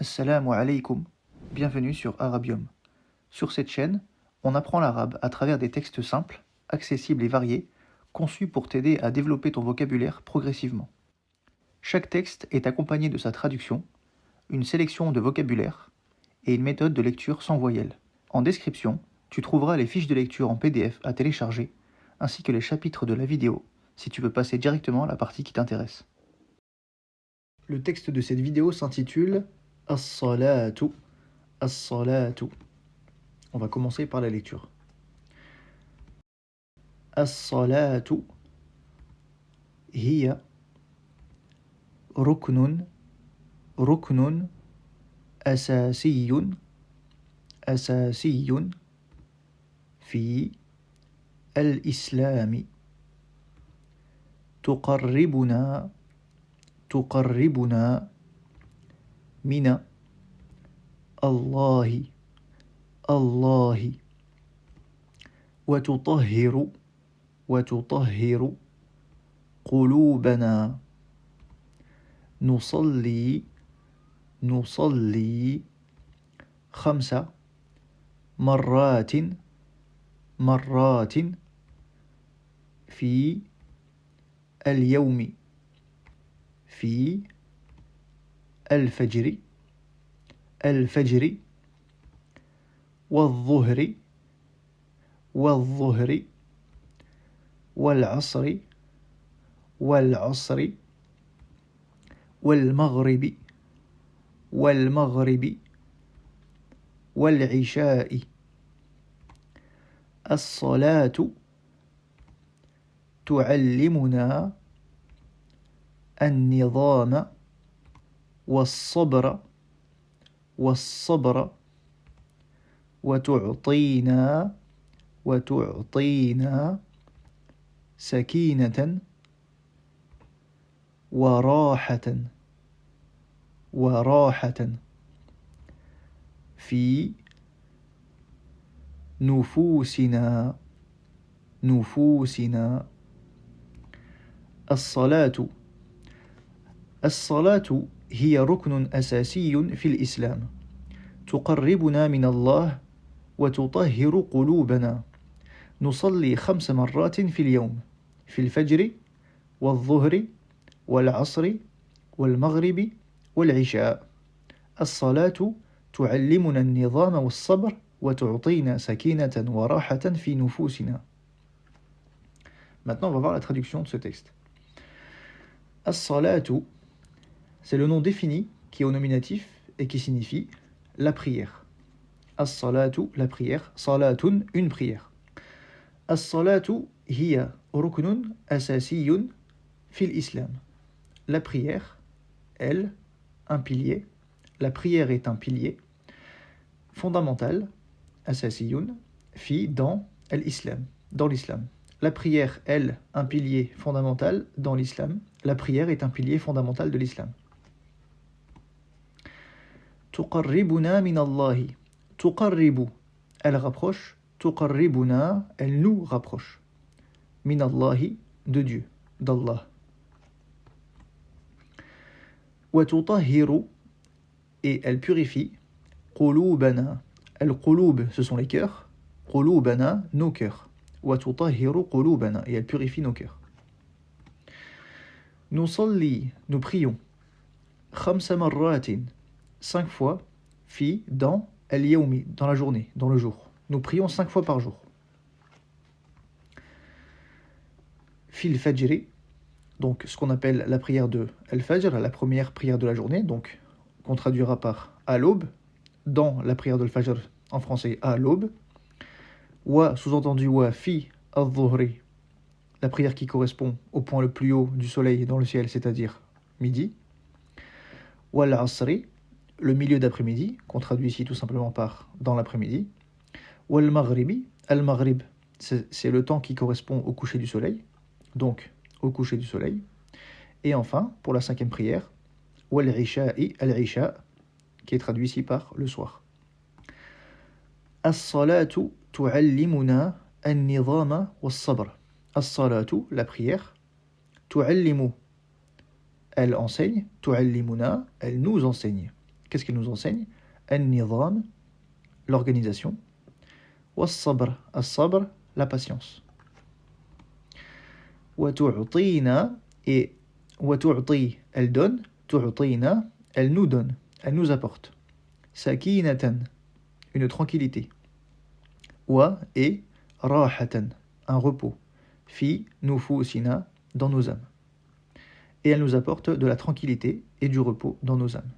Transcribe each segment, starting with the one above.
Assalamu alaikum, bienvenue sur Arabium. Sur cette chaîne, on apprend l'arabe à travers des textes simples, accessibles et variés, conçus pour t'aider à développer ton vocabulaire progressivement. Chaque texte est accompagné de sa traduction, une sélection de vocabulaire et une méthode de lecture sans voyelles. En description, tu trouveras les fiches de lecture en PDF à télécharger, ainsi que les chapitres de la vidéo, si tu veux passer directement à la partie qui t'intéresse. Le texte de cette vidéo s'intitule As-salatu, As-salatu. On va commencer par la lecture. As-salatu hiya ruknun asasiyun fi al-islami tuqarribuna من الله وتطهر قلوبنا نصلي 5 مرات في اليوم في الفجر والظهر والعصر والمغرب والعشاء. الصلاة تعلمنا النظام والصبر وتعطينا سكينة وراحة في نفوسنا. الصلاة هي ركن أساسي في الإسلام تقربنا من الله وتطهر قلوبنا. نصلي 5 مرات في اليوم في الفجر والظهر والعصر والمغرب والعشاء. الصلاة تعلمنا النظام والصبر وتعطينا سكينة وراحة في نفوسنا. Maintenant, on va voir la traduction de ce texte. As-salatu, c'est le nom défini qui est au nominatif et qui signifie la prière. As-salatu, la prière. Salatun, une prière. As-salatu hiya ruknun asasiyun fil islam. La prière, elle, un pilier. La prière est un pilier fondamental, asasiyun, dans l'islam. La prière, elle, un pilier fondamental dans l'islam. La prière est un pilier fondamental de l'islam. Tuqarribuna min Allahi. Tuqarribu, elle rapproche. Tuqarribuna, elle nous rapproche. Min Allahi, de Dieu, d'Allah. Wa tutahhiru, et elle purifie. Qulubana, al-qulub, ce sont les cœurs. Qulubana, nos cœurs. Wa tutahhiru qulubana, et elle purifie nos cœurs. Nusalli, nous prions. 5 marratin, 5 fois, dans al-yawmi, dans la journée, dans le jour. Nous prions 5 fois par jour. Fil fajri, donc ce qu'on appelle la prière de al-fajr, la première prière de la journée, donc qu'on traduira par à l'aube, dans la prière de al-fajr en français à l'aube. Wa, sous-entendu wa, fi al-dhuhri, la prière qui correspond au point le plus haut du soleil dans le ciel, c'est-à-dire midi. Wa al-asri, le milieu d'après-midi, qu'on traduit ici tout simplement par dans l'après-midi. Wa al-maghribi, al-maghrib, c'est le temps qui correspond au coucher du soleil, donc au coucher du soleil. Et enfin, pour la 5e prière, wa al-isha'i, al-isha, qui est traduit ici par le soir. As-salatu tu'allimuna an-nizama was-sabr. As-salatu, la prière. Tu'allimu, elle enseigne. Tu'allimuna, elle nous enseigne. qu'est-ce qu'elle nous enseigne? An-nizam, l'organisation. Was-sabr, as-sabr, la patience. Wa tu'tina, et wa tu'ti, elle donne, tu'tina, elle nous donne, elle nous apporte. Sakinatan, une tranquillité. Wa, et rahatan, un repos. Fi nufusina, dans nos âmes. Et elle nous apporte de la tranquillité et du repos dans nos âmes.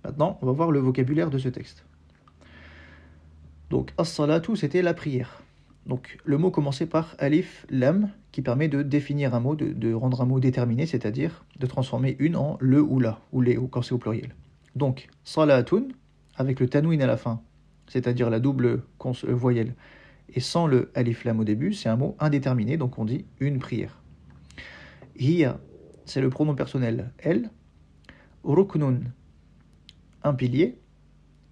Maintenant, on va voir le vocabulaire de ce texte. Donc, as-salatu, c'était la prière. Donc, le mot commençait par alif, lam, qui permet de définir un mot, de rendre un mot déterminé, c'est-à-dire de transformer une en le ou la, ou les, quand c'est au pluriel. Donc, salatun, avec le tanwin à la fin, c'est-à-dire la double voyelle, et sans le alif, lam au début, c'est un mot indéterminé, donc on dit une prière. Hiya, c'est le pronom personnel elle. Ruknun, un pilier.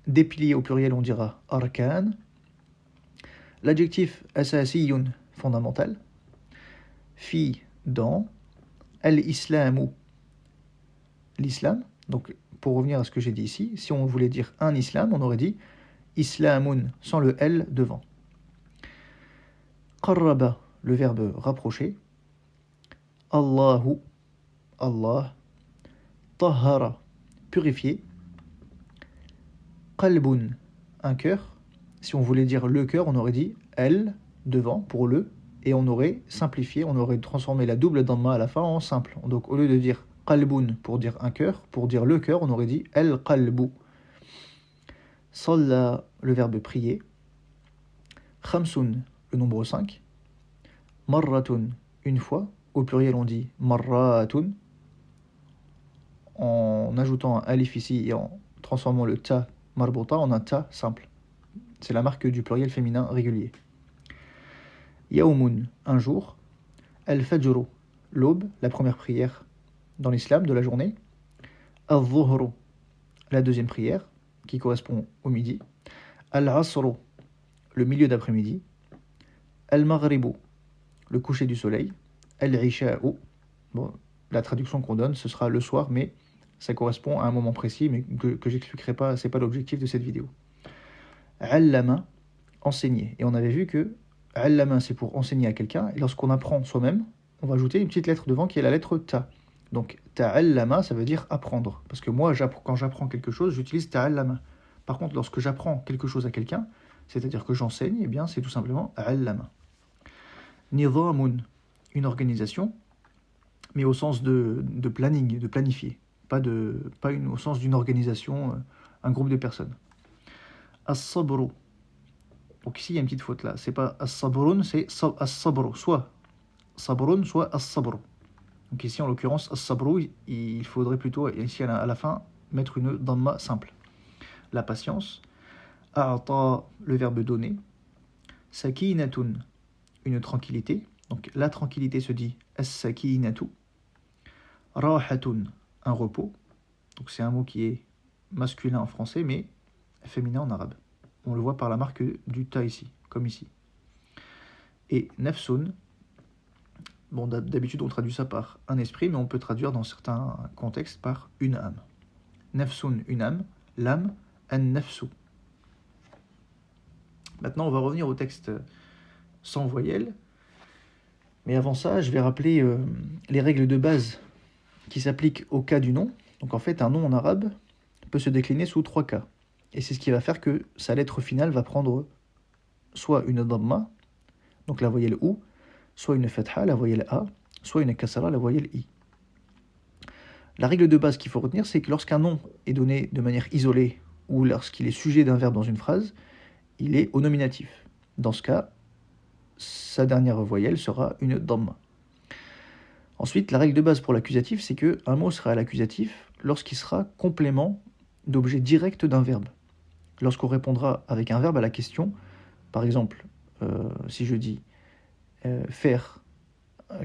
Des piliers au pluriel, on dira arkan. L'adjectif asasiyun, fondamental. Fi, dans. Al-islamu, l'islam. Donc, pour revenir à ce que j'ai dit ici, si on voulait dire un islam, on aurait dit islamun, sans le L devant. Qarraba, le verbe rapprocher. Allahu, Allah. Tahara, purifier. Qalbun, un cœur. Si on voulait dire le cœur, on aurait dit el devant pour le, et on aurait simplifié, on aurait transformé la double dhamma à la fin en simple. Donc au lieu de dire qalbun pour dire un cœur, pour dire le cœur, on aurait dit el qalbu. Salla, le verbe prier. Khamsun, le nombre 5. Marratun, une fois. Au pluriel, on dit marratun. En ajoutant un alif ici et en transformant le ta marbota en un ta simple. C'est la marque du pluriel féminin régulier. Yawmun, un jour. Al-Fajru, l'aube, la première prière dans l'islam de la journée. Al-Zuhru, la deuxième prière, qui correspond au midi. Al-Asru, le milieu d'après-midi. Al-Maghribu, le coucher du soleil. Al-Isha'u, bon, la traduction qu'on donne, ce sera le soir, mais ça correspond à un moment précis, mais que j'expliquerai pas, c'est pas l'objectif de cette vidéo. Allama, enseigner. Et on avait vu que allama, c'est pour enseigner à quelqu'un, et lorsqu'on apprend soi-même, on va ajouter une petite lettre devant qui est la lettre ta. Donc ta'allama, ça veut dire apprendre. Parce que moi, quand j'apprends quelque chose, j'utilise ta'allama. Par contre, lorsque j'apprends quelque chose à quelqu'un, c'est-à-dire que j'enseigne, eh bien, c'est tout simplement allama. Nidhamun, une organisation, mais au sens de planning, de planifier. Pas au sens d'une organisation, un groupe de personnes. As-sabru. Donc ici, il y a une petite faute là. C'est pas as-sabrun, c'est as-sabru. Soit sabrun, soit as-sabru. Donc ici, en l'occurrence, as-sabru, il faudrait plutôt, ici à la fin, mettre une dhamma simple. La patience. A'ata, le verbe donner. Sakinatun, une tranquillité. Donc la tranquillité se dit as-sakinatu. Rahatun, un repos. Donc c'est un mot qui est masculin en français, mais féminin en arabe. On le voit par la marque du ta ici, comme ici. Et nafsun, bon, d'habitude on traduit ça par un esprit, mais on peut traduire dans certains contextes par une âme. Nafsun, une âme. L'âme, an-nafsu. Maintenant, on va revenir au texte sans voyelle. Mais avant ça, je vais rappeler les règles de base qui s'appliquent au cas du nom. Donc en fait, un nom en arabe peut se décliner sous 3 cas. Et c'est ce qui va faire que sa lettre finale va prendre soit une dhamma, donc la voyelle ou, soit une fatha, la voyelle a, soit une kasra, la voyelle i. La règle de base qu'il faut retenir, c'est que lorsqu'un nom est donné de manière isolée ou lorsqu'il est sujet d'un verbe dans une phrase, il est au nominatif. Dans ce cas, sa dernière voyelle sera une dhamma. Ensuite, la règle de base pour l'accusatif, c'est qu'un mot sera à l'accusatif lorsqu'il sera complément d'objet direct d'un verbe. Lorsqu'on répondra avec un verbe à la question, par exemple, si je dis faire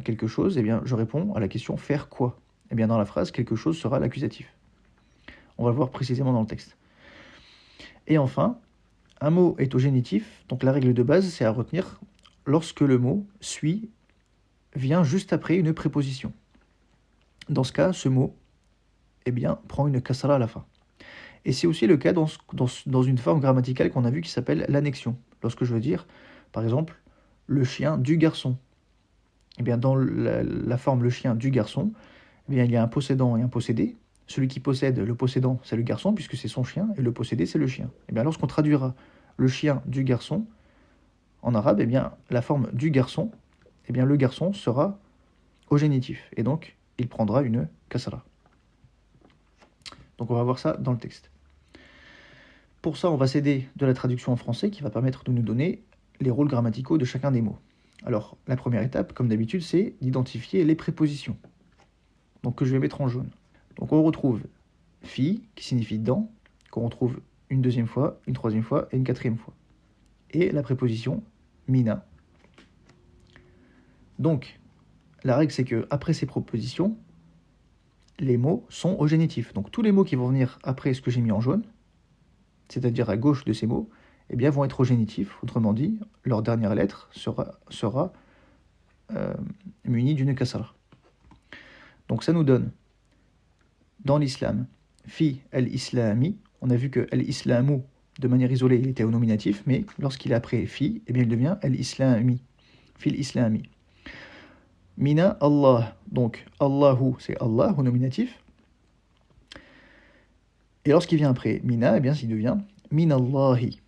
quelque chose, eh bien, je réponds à la question faire quoi ? Eh bien, dans la phrase, quelque chose sera l'accusatif. On va le voir précisément dans le texte. Et enfin, un mot est au génitif, donc la règle de base, c'est à retenir lorsque le mot vient juste après une préposition. Dans ce cas, ce mot eh bien, prend une kasra à la fin. Et c'est aussi le cas dans une forme grammaticale qu'on a vue qui s'appelle l'annexion. Lorsque je veux dire, par exemple, le chien du garçon. Eh bien, dans la forme le chien du garçon, eh bien, il y a un possédant et un possédé. Celui qui possède le possédant, c'est le garçon, puisque c'est son chien, et le possédé, c'est le chien. Eh bien, lorsqu'on traduira le chien du garçon en arabe, eh bien, la forme du garçon, eh bien, le garçon sera au génitif. Et donc, il prendra une kasra. Donc, on va voir ça dans le texte. Pour ça, on va s'aider de la traduction en français qui va permettre de nous donner les rôles grammaticaux de chacun des mots. Alors, la première étape, comme d'habitude, c'est d'identifier les prépositions. Donc, que je vais mettre en jaune. Donc, on retrouve fi, qui signifie dans, qu'on retrouve une deuxième fois, une troisième fois et une quatrième fois. Et la préposition mina. Donc, la règle, c'est que après ces propositions, les mots sont au génitif. Donc, tous les mots qui vont venir après ce que j'ai mis en jaune, c'est-à-dire à gauche de ces mots, eh bien, vont être au génitif. Autrement dit, leur dernière lettre sera munie d'une kasra. Donc, ça nous donne, dans l'islam, fi al-islami. On a vu que al-islamu, de manière isolée, il était au nominatif, mais lorsqu'il est après fi, eh bien, il devient al-islami. Fi al-islami. Mina Allah. Donc, Allahu, c'est Allah au nominatif. Et lorsqu'il vient après mina, eh bien, il devient minallahi.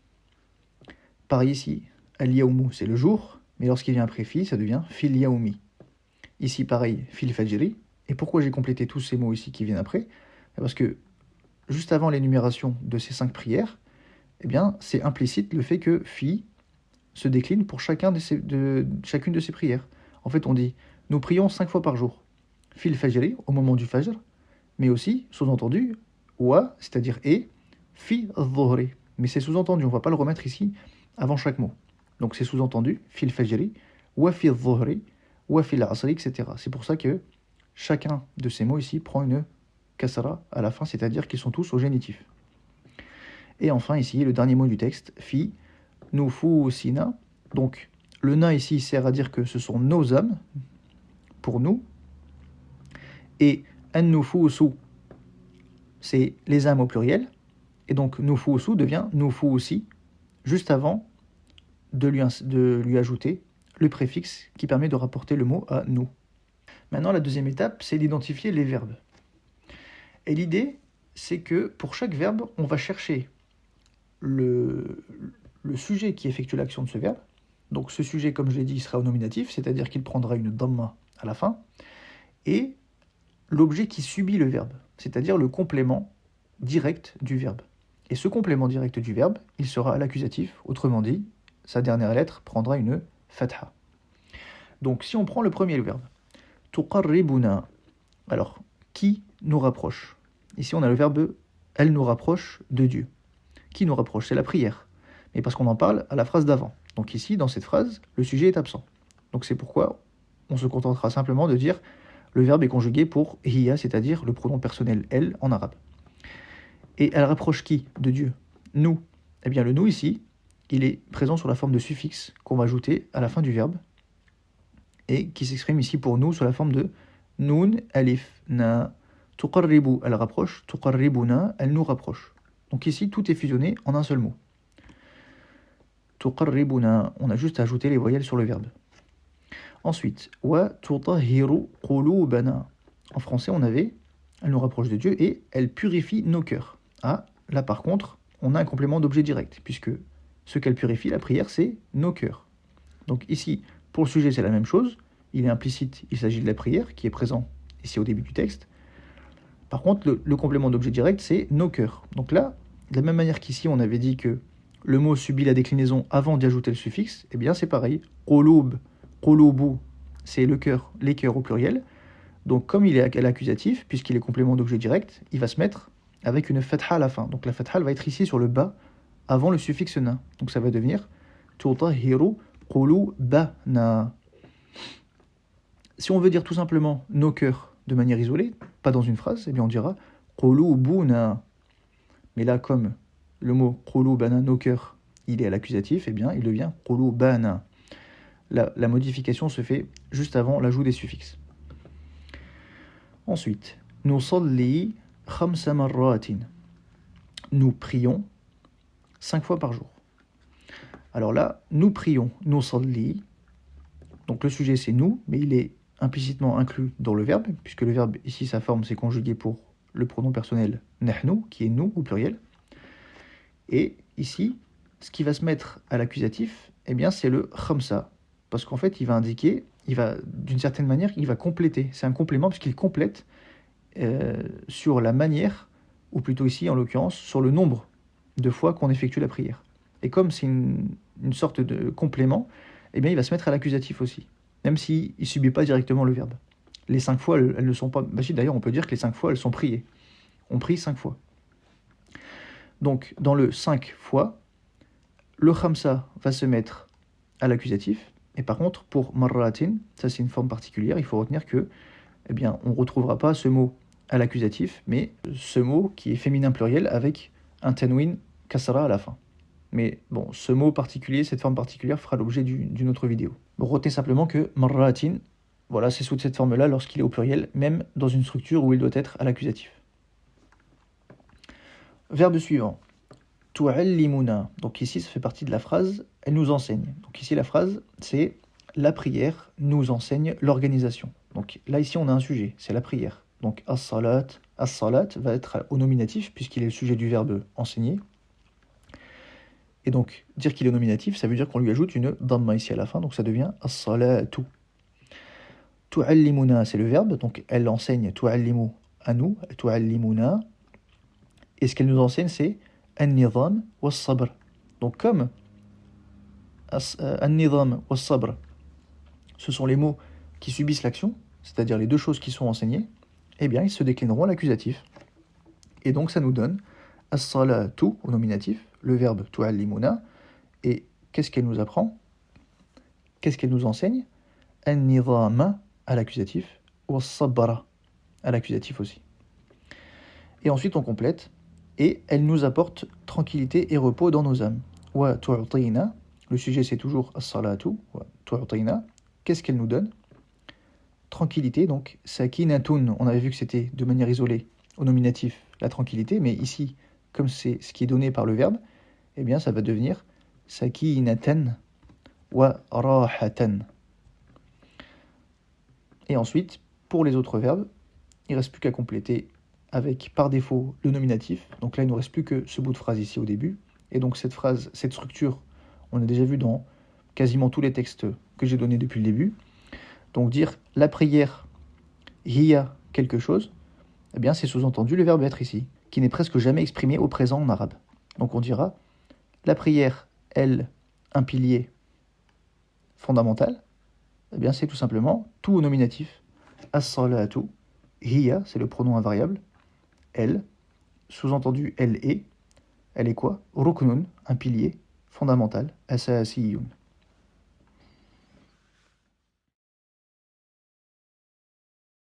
Pareil ici, al-yawmu, c'est le jour, mais lorsqu'il vient après fi, ça devient fil yawmi. Ici, pareil, fil fajri. Et pourquoi j'ai complété tous ces mots ici qui viennent après? Parce que juste avant l'énumération de ces 5 prières, eh bien, c'est implicite le fait que fi se décline pour chacune de ces prières. En fait, on dit, nous prions 5 fois par jour. Fil fajri, au moment du fajr, mais aussi, sous-entendu, wa, c'est-à-dire et, fi dhuhri. Mais c'est sous-entendu, on ne va pas le remettre ici avant chaque mot. Donc c'est sous-entendu, fil fajri, wa fi dhuhri, wa fil asri, etc. C'est pour ça que chacun de ces mots ici prend une kasra à la fin, c'est-à-dire qu'ils sont tous au génitif. Et enfin ici, le dernier mot du texte, fi nufusina. Donc le na ici sert à dire que ce sont nos âmes, pour nous. Et an-nufusu, c'est les âmes au pluriel. Et donc nufusu devient nufusi, juste avant de lui ajouter le préfixe qui permet de rapporter le mot à nous. Maintenant, la deuxième étape, c'est d'identifier les verbes. Et l'idée, c'est que pour chaque verbe, on va chercher le sujet qui effectue l'action de ce verbe. Donc ce sujet, comme je l'ai dit, sera au nominatif, c'est-à-dire qu'il prendra une dhamma à la fin. Et l'objet qui subit le verbe, c'est-à-dire le complément direct du verbe. Et ce complément direct du verbe, il sera à l'accusatif, autrement dit, sa dernière lettre prendra une fatha. Donc si on prend le premier verbe, tuqarribuna, alors qui nous rapproche? Ici on a le verbe elle nous rapproche de Dieu. Qui nous rapproche? C'est la prière. Mais parce qu'on en parle à la phrase d'avant. Donc ici, dans cette phrase, le sujet est absent. Donc c'est pourquoi on se contentera simplement de dire le verbe est conjugué pour hiya, c'est-à-dire le pronom personnel elle en arabe. Et elle rapproche qui de Dieu? Nous. Eh bien le nous ici, il est présent sous la forme de suffixe qu'on va ajouter à la fin du verbe et qui s'exprime ici pour nous sous la forme de nun, alif, na. Tuqarribu, elle rapproche. Tuqarribuna, elle nous rapproche. Donc ici, tout est fusionné en un seul mot. Tuqarribuna, on a juste à ajouter les voyelles sur le verbe. Ensuite, wa tutahhiru qulubana. En français, on avait elle nous rapproche de Dieu et elle purifie nos cœurs. Ah, là par contre, on a un complément d'objet direct, puisque ce qu'elle purifie, la prière, c'est nos cœurs. Donc ici, pour le sujet, c'est la même chose. Il est implicite, il s'agit de la prière, qui est présent ici au début du texte. Par contre, le complément d'objet direct, c'est nos cœurs. Donc là, de la même manière qu'ici, on avait dit que le mot subit la déclinaison avant d'y ajouter le suffixe, eh bien c'est pareil. Qulub, qulubu, c'est le cœur, les cœurs au pluriel. Donc comme il est à l'accusatif, puisqu'il est complément d'objet direct, il va se mettre avec une fatha à la fin. Donc la fatha elle va être ici sur le bas, avant le suffixe na. Donc ça va devenir tutahhiru qulubana. Si on veut dire tout simplement nos cœurs de manière isolée, pas dans une phrase, eh bien on dira qulubuna. Mais là, comme le mot qulubana, nos cœurs, il est à l'accusatif, eh bien il devient qulubana. La modification se fait juste avant l'ajout des suffixes. Ensuite, nusalli khamsa marratin. Nous prions 5 fois par jour. Alors là, nous prions, nous salli. Donc le sujet c'est nous, mais il est implicitement inclus dans le verbe, puisque le verbe ici, sa forme, c'est conjugué pour le pronom personnel nahnu, qui est nous au pluriel. Et ici, ce qui va se mettre à l'accusatif, eh bien c'est le khamsa, parce qu'en fait il va indiquer, d'une certaine manière, il va compléter. C'est un complément puisqu'il complète sur la manière, ou plutôt ici en l'occurrence, sur le nombre de fois qu'on effectue la prière. Et comme c'est une sorte de complément, eh bien il va se mettre à l'accusatif aussi, même s'il ne subit pas directement le verbe. Les 5 fois, elles ne sont pas... Bah si, d'ailleurs, on peut dire que les 5 fois, elles sont priées. On prie 5 fois. Donc, dans le 5 fois, le khamsa va se mettre à l'accusatif. Et par contre, pour marratin, ça c'est une forme particulière, il faut retenir que, eh bien, on ne retrouvera pas ce mot à l'accusatif, mais ce mot qui est féminin pluriel avec un tanwin kasra à la fin. Mais bon, ce mot particulier, cette forme particulière fera l'objet d'une autre vidéo. Bon, retenez simplement que marratin, voilà, c'est sous cette forme-là lorsqu'il est au pluriel, même dans une structure où il doit être à l'accusatif. Verbe suivant. Tu'allimuna. Donc ici, ça fait partie de la phrase « elle nous enseigne ». Donc ici, la phrase, c'est « la prière nous enseigne l'organisation ». Donc là, ici, on a un sujet, c'est la prière. Donc as-salat va être au nominatif, puisqu'il est le sujet du verbe « enseigner ». Et donc, dire qu'il est nominatif, ça veut dire qu'on lui ajoute une dhamma ici à la fin, donc ça devient as-salatu. Tu'allimuna, c'est le verbe, donc elle enseigne tu'allimu à nous, tu'allimuna. Et ce qu'elle nous enseigne, c'est an-nidham was-sabr. Donc comme an-nidham was-sabr, ce sont les mots qui subissent l'action, c'est-à-dire les deux choses qui sont enseignées, eh bien ils se déclineront à l'accusatif. Et donc ça nous donne as-salatu au nominatif, le verbe tu'allimuna. Et qu'est-ce qu'elle nous apprend? Qu'est-ce qu'elle nous enseigne? An-nidham à l'accusatif, was-sabra à l'accusatif aussi. Et ensuite on complète, et elle nous apporte tranquillité et repos dans nos âmes. Wa tu'tina, le sujet c'est toujours as-salatu, wa tu'tina. Qu'est-ce qu'elle nous donne? Tranquillité, donc sakinatun, on avait vu que c'était de manière isolée au nominatif la tranquillité, mais ici, comme c'est ce qui est donné par le verbe, eh bien ça va devenir sakinatan wa rahatan. Et ensuite, pour les autres verbes, il ne reste plus qu'à compléter avec par défaut le nominatif. Donc là, il ne nous reste plus que ce bout de phrase ici au début. Et donc cette phrase, cette structure, on a déjà vu dans quasiment tous les textes que j'ai donnés depuis le début. Donc dire la prière, hiya quelque chose, eh bien c'est sous-entendu le verbe être ici, qui n'est presque jamais exprimé au présent en arabe. Donc on dira la prière, elle, un pilier fondamental, eh bien c'est tout simplement tout au nominatif. As-salatu, hiya, c'est le pronom invariable. Elle, sous-entendu elle est quoi? Ruknun, un pilier fondamental. Asasiyun.